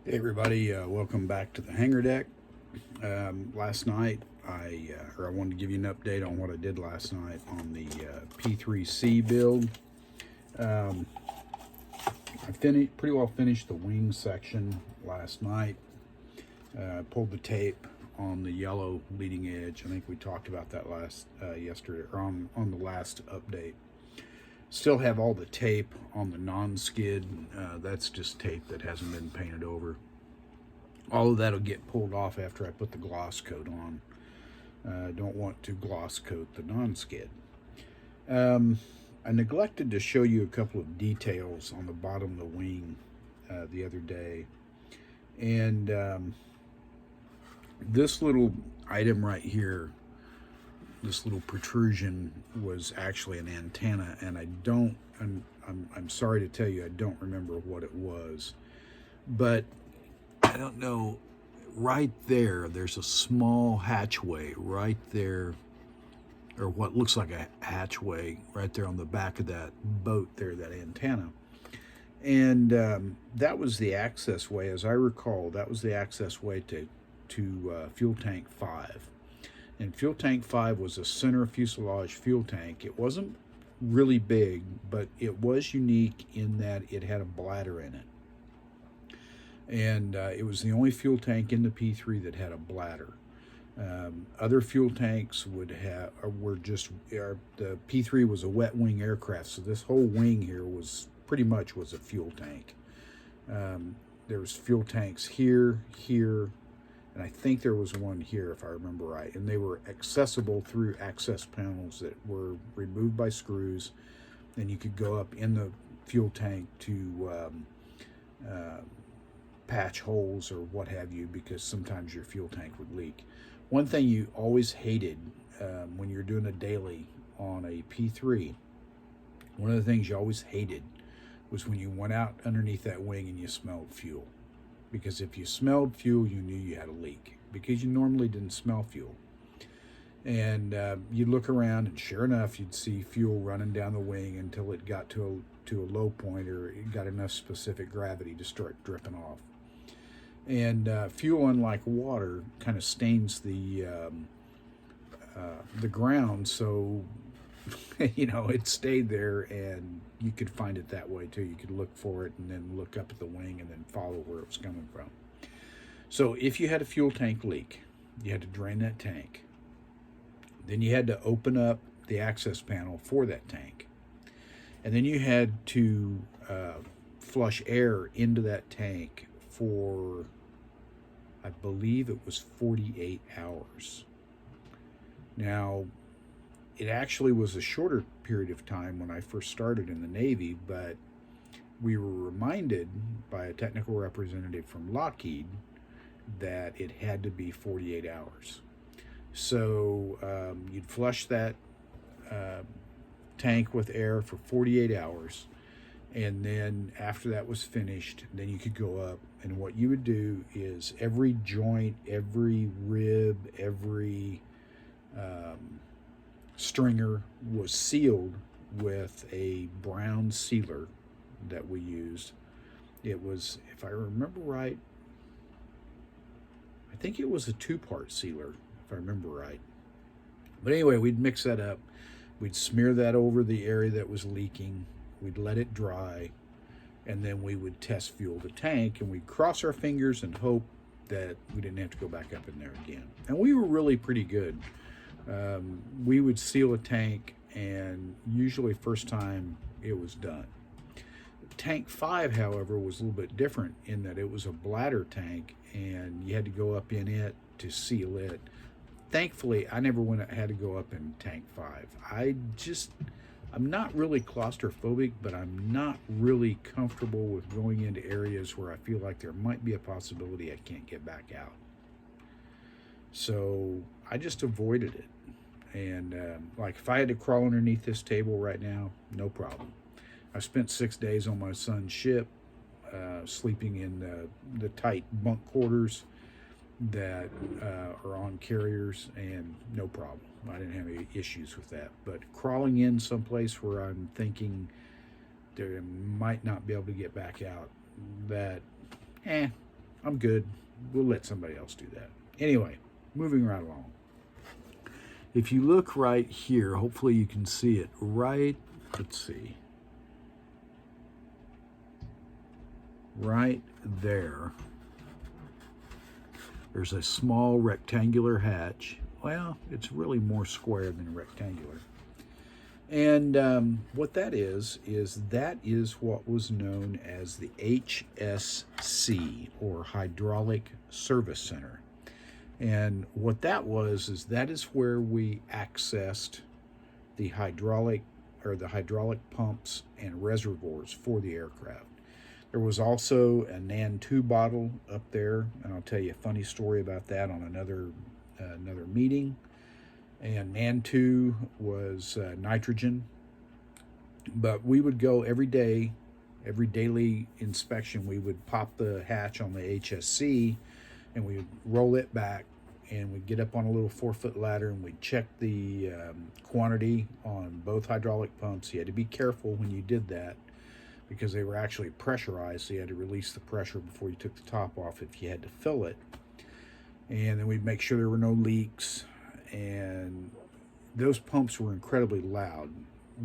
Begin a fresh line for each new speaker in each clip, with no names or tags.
Hey everybody, welcome back to the hangar deck. Last night, I wanted to give you an update on what I did last night on the P-3C build. I pretty well finished the wing section last night. Pulled the tape on the yellow leading edge. I think we talked about that yesterday, or on the last update. Still have all the tape on the non-skid. That's just tape that hasn't been painted over. All of that will get pulled off after I put the gloss coat on. I don't want to gloss coat the non-skid. I neglected to show you a couple of details on the bottom of the wing the other day. And this little item right here, this little protrusion, was actually an antenna, and I'm sorry to tell you, I don't remember what it was, but I don't know. Right there's a small hatchway right there, or what looks like a hatchway right there on the back of that boat there, that antenna. And that was the access way, as I recall. That was the access way to fuel tank 5. And fuel tank 5 was a center fuselage fuel tank. It wasn't really big, but it was unique in that it had a bladder in it. And it was the only fuel tank in the P3 that had a bladder. Other fuel tanks the P3 was a wet wing aircraft, so this whole wing here was pretty much a fuel tank. There was fuel tanks here, and I think there was one here, if I remember right. And they were accessible through access panels that were removed by screws, and you could go up in the fuel tank to patch holes or what have you, because sometimes your fuel tank would leak. One thing you always hated when you're doing a daily on a P3, one of the things you always hated was when you went out underneath that wing and you smelled fuel. Because if you smelled fuel, you knew you had a leak, because you normally didn't smell fuel. And you'd look around, and sure enough, you'd see fuel running down the wing until it got to a low point, or it got enough specific gravity to start dripping off. And fuel, unlike water, kind of stains the ground, so it stayed there, and you could find it that way too. You could look for it and then look up at the wing and then follow where it was coming from. So if you had a fuel tank leak, you had to drain that tank. Then you had to open up the access panel for that tank. And then you had to flush air into that tank for, I believe it was 48 hours. Now, it actually was a shorter period of time when I first started in the Navy, but we were reminded by a technical representative from Lockheed that it had to be 48 hours. So you'd flush that tank with air for 48 hours, and then after that was finished, then you could go up, and what you would do is every joint, every rib, every stringer was sealed with a brown sealer that we used. It was, if I remember right, I think it was a 2-part sealer, if I remember right. But anyway, we'd mix that up. We'd smear that over the area that was leaking. We'd let it dry, and then we would test fuel the tank, and we'd cross our fingers and hope that we didn't have to go back up in there again. And we were really pretty good. We would seal a tank, and usually first time it was done. Tank 5, however, was a little bit different in that it was a bladder tank, and you had to go up in it to seal it. Thankfully, I never had to go up in tank 5. I'm not really claustrophobic, but I'm not really comfortable with going into areas where I feel like there might be a possibility I can't get back out. So I just avoided it. And like if I had to crawl underneath this table right now, no problem. I spent 6 days on my son's ship, sleeping in the tight bunk quarters that are on carriers, and no problem. I didn't have any issues with that. But crawling in someplace where I'm thinking there might not be able to get back out, that I'm good. We'll let somebody else do that. Anyway, moving right along. If you look right here, hopefully you can see it right, let's see, right there. There's a small rectangular hatch. Well, it's really more square than rectangular. And what that is what was known as the HSC, or Hydraulic Service Center. And what that was is that is where we accessed the hydraulic pumps and reservoirs for the aircraft. There was also a NAN 2 bottle up there, and I'll tell you a funny story about that on another meeting. And NAN 2 was nitrogen, but we would go every day, every daily inspection, we would pop the hatch on the HSC, and we would roll it back, and we'd get up on a little 4-foot ladder, and we'd check the quantity on both hydraulic pumps. You had to be careful when you did that, because they were actually pressurized, so you had to release the pressure before you took the top off if you had to fill it. And then we'd make sure there were no leaks. And those pumps were incredibly loud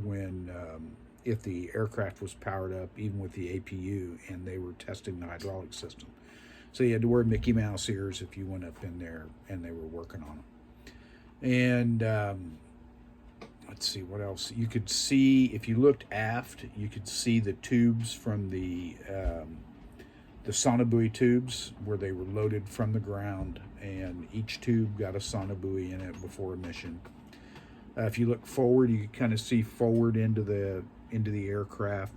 when if the aircraft was powered up, even with the APU, and they were testing the hydraulic system. So you had to wear Mickey Mouse ears if you went up in there and they were working on them. And let's see what else. You could see, if you looked aft, you could see the tubes from the sonobuoy tubes where they were loaded from the ground, and each tube got a sonobuoy in it before emission. If you look forward, you could kind of see forward into the aircraft,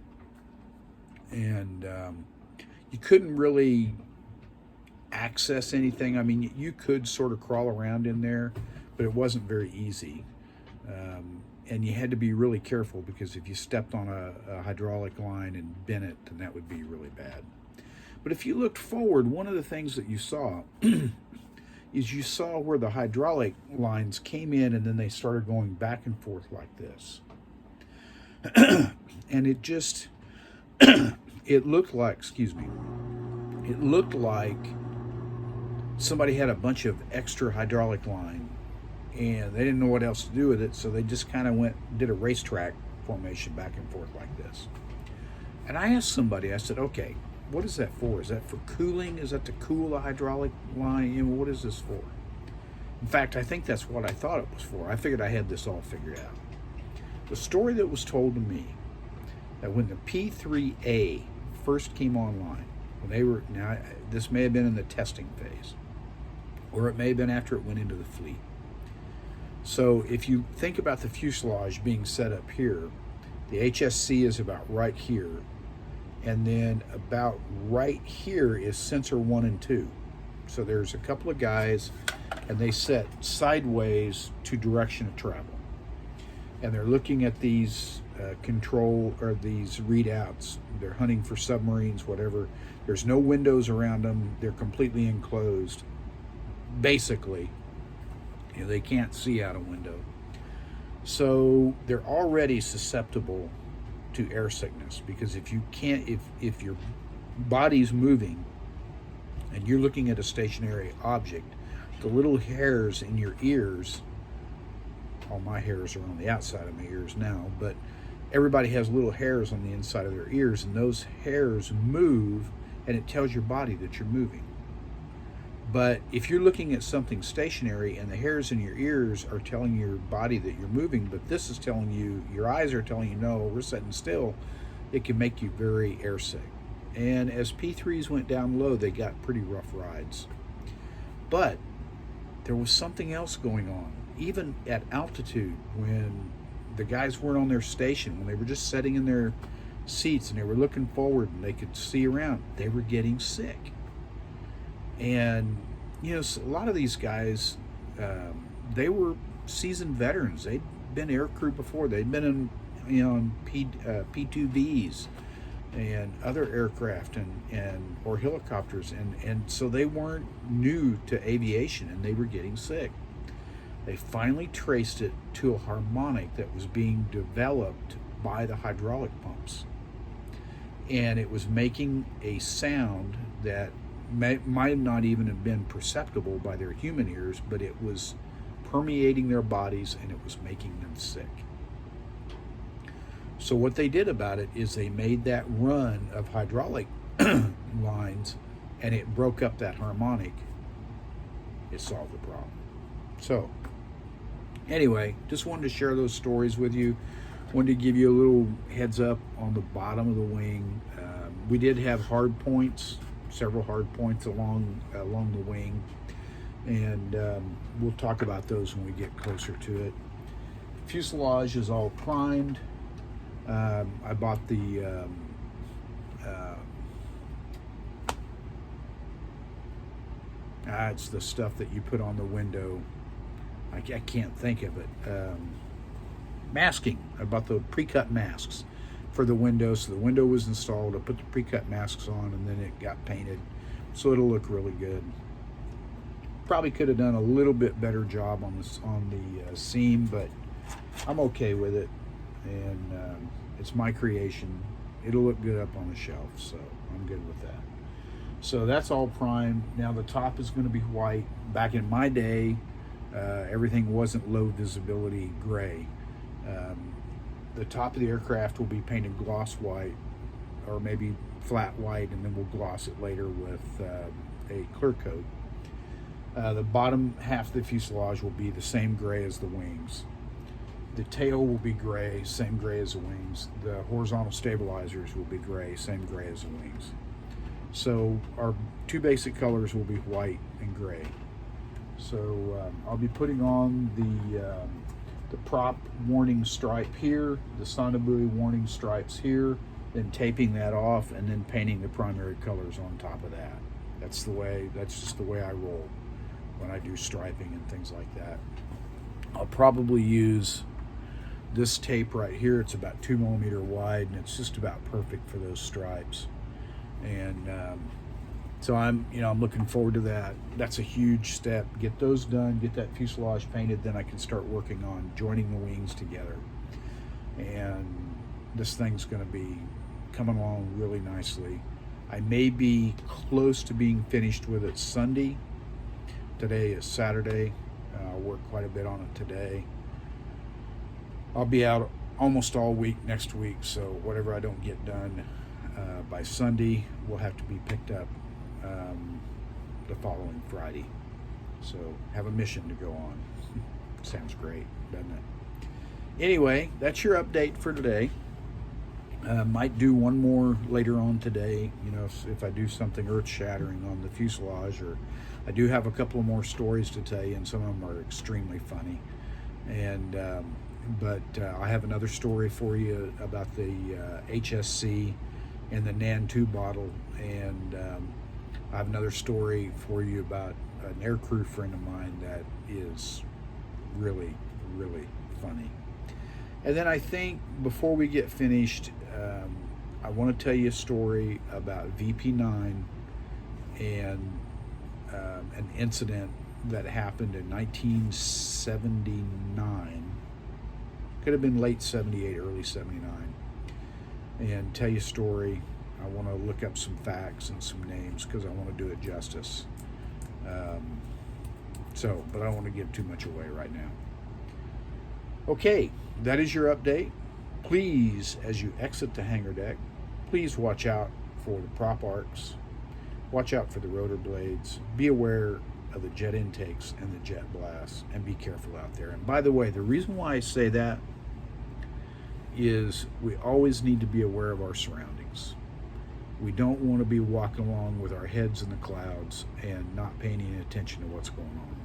and you couldn't really access anything. I mean, you could sort of crawl around in there, but it wasn't very easy. And you had to be really careful, because if you stepped on a hydraulic line and bent it, then that would be really bad. But if you looked forward, one of the things that you saw is you saw where the hydraulic lines came in and then they started going back and forth like this. And it just, it looked like, it looked like somebody had a bunch of extra hydraulic line and they didn't know what else to do with it, so they just kind of did a racetrack formation back and forth like this. And I asked somebody, I said, okay, what is that for? Is that for cooling? Is that to cool the hydraulic line? You know, what is this for? In fact, I think that's what I thought it was for. I figured I had this all figured out. The story that was told to me, that when the P-3A first came online, when they were, now this may have been in the testing phase, or it may have been after it went into the fleet. So if you think about the fuselage being set up here, the HSC is about right here, and then about right here is sensor 1 and 2. So there's a couple of guys, and they set sideways to direction of travel, and they're looking at these control, or these readouts. They're hunting for submarines, whatever. There's no windows around them. They're completely enclosed. Basically, you know, they can't see out a window. So they're already susceptible to air sickness, because if you can't, if your body's moving and you're looking at a stationary object, the little hairs in your ears, all my hairs are on the outside of my ears now, but everybody has little hairs on the inside of their ears, and those hairs move, and it tells your body that you're moving. But if you're looking at something stationary and the hairs in your ears are telling your body that you're moving, but this is telling you, your eyes are telling you, no, we're sitting still, it can make you very airsick. And as P3s went down low, they got pretty rough rides. But there was something else going on. Even at altitude, when the guys weren't on their station, when they were just sitting in their seats and they were looking forward and they could see around, they were getting sick. And, you know, a lot of these guys, they were seasoned veterans. They'd been air crew before. They'd been in, you know, in P-2Bs and other aircraft or helicopters. And so they weren't new to aviation, and they were getting sick. They finally traced it to a harmonic that was being developed by the hydraulic pumps. And it was making a sound that might not even have been perceptible by their human ears, but it was permeating their bodies and it was making them sick. So what they did about it is they made that run of hydraulic lines, and it broke up that harmonic. It solved the problem. So anyway, just wanted to share those stories with you. Wanted to give you a little heads up on the bottom of the wing. We did have hard points, several hard points along the wing, and we'll talk about those when we get closer to it. Fuselage is all primed. I bought the it's the stuff that you put on the window. I can't think of it. Masking. I bought the pre-cut masks for the window. So the window was installed. I put the pre-cut masks on, and then it got painted, so it'll look really good. Probably could have done a little bit better job on the seam, but I'm okay with it, and it's my creation. It'll look good up on the shelf, so I'm good with that. So that's all primed. Now the top is going to be white. Back in my day, everything wasn't low visibility gray. The top of the aircraft will be painted gloss white, or maybe flat white, and then we'll gloss it later with a clear coat. The bottom half of the fuselage will be the same gray as the wings. The tail will be gray, same gray as the wings. The horizontal stabilizers will be gray, same gray as the wings. So our two basic colors will be white and gray. So I'll be putting on the prop warning stripe here, the sonobuoy warning stripes here, then taping that off, and then painting the primary colors on top of that. That's just the way I roll when I do striping and things like that. I'll probably use this tape right here. It's about 2 millimeter wide, and it's just about perfect for those stripes. And so I'm looking forward to that. That's a huge step. Get those done, get that fuselage painted, then I can start working on joining the wings together. And this thing's going to be coming along really nicely. I may be close to being finished with it Sunday. Today is Saturday. I'll work quite a bit on it today. I'll be out almost all week next week, so whatever I don't get done by Sunday will have to be picked up the following Friday. So have a mission to go on. Sounds great, doesn't it? Anyway, that's your update for today. Might do one more later on today, if I do something earth-shattering on the fuselage, or I do have a couple of more stories to tell you, and some of them are extremely funny. And but I have another story for you about the HSC and the Nan 2 bottle, and I have another story for you about an aircrew friend of mine that is really, really funny. And then I think before we get finished, I want to tell you a story about VP9 and an incident that happened in 1979. Could have been late 78, early 79. And tell you a story. I want to look up some facts and some names because I want to do it justice. But I don't want to give too much away right now. Okay, that is your update. Please, as you exit the hangar deck, please watch out for the prop arcs. Watch out for the rotor blades. Be aware of the jet intakes and the jet blasts, and be careful out there. And by the way, the reason why I say that is we always need to be aware of our surroundings. We don't want to be walking along with our heads in the clouds and not paying any attention to what's going on.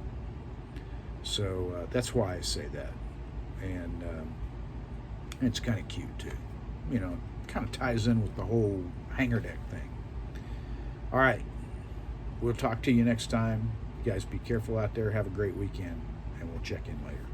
So that's why I say that. And it's kind of cute too. Kind of ties in with the whole hangar deck thing. All right, we'll talk to you next time. You guys be careful out there. Have a great weekend, and we'll check in later.